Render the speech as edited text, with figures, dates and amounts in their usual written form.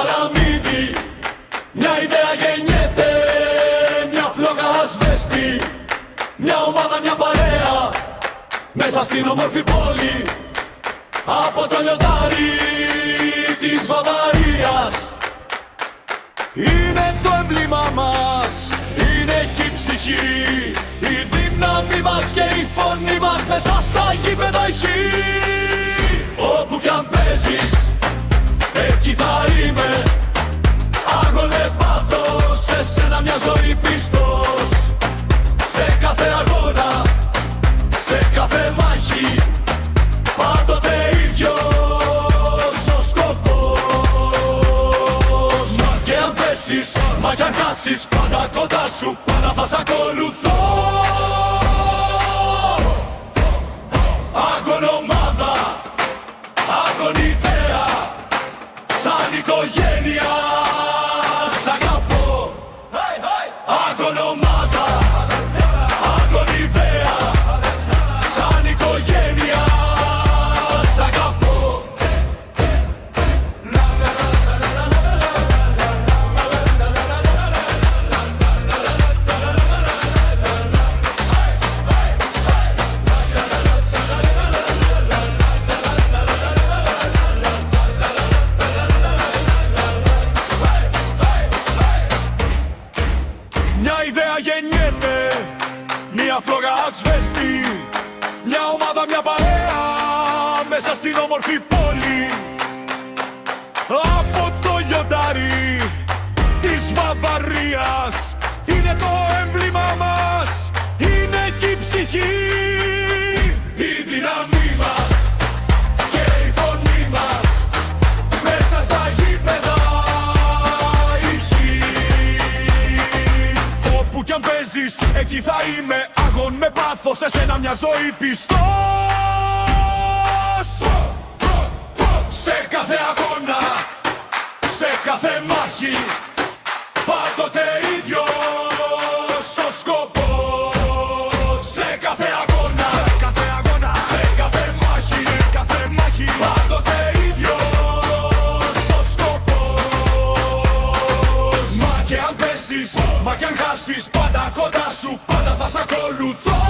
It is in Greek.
παραμύθι, μια ιδέα γεννιέται, μια φλόγα ασβέστη, μια ομάδα, μια παρέα, μέσα στην όμορφη πόλη, από το λιοντάρι της Βαβαρίας. Είναι το έμβλημά μας, είναι και η ψυχή, η δύναμη μας και η φωνή μας μέσα στα γήπεδα ηχεί. Όπου κι αν παίζεις, εκεί θα είμαι. Άγωνε πάθος, σε σένα μια ζωή πιστός. Σε κάθε αγώνα, σε κάθε μάχη, πάντοτε ίδιος ο σκοπός. Μα και αν πέσεις, μα κι αν χάσεις, πάντα κοντά σου, πάντα θα σ' ακολουθώ. Άγωνο ομάδα, άγωνη ιδέα, σαν οικογένεια σ' αγαπώ. Άγωνο ομάδα, άγωνη ιδέα, σαν οικογένεια σ' αγαπώ. Μια ιδέα γεννιέται, μια φλόγα ασβέστη, μια ομάδα, μια παρέα, μέσα στην όμορφη πόλη, από το λιοντάρι της Βαβαρίας. Είναι το έμβλημά μας, είναι και η ψυχή, η δύναμή μας και η φωνή μας, μέσα στα γήπεδα ηχεί. Όπου κι αν παίζεις, εκεί θα είμαι. Άγων με πάθος, σε σένα μια ζωή πιστός. Σε κάθε αγώνα, σε κάθε μάχη, πάντοτε ίδιος ο σκοπός. Σε κάθε αγώνα, σε κάθε μάχη, πάντοτε ίδιος ο σκοπός. Μα και αν πέσεις, μα και αν χάσεις, πάντα κοντά σου, πάντα θα σ' ακολουθώ.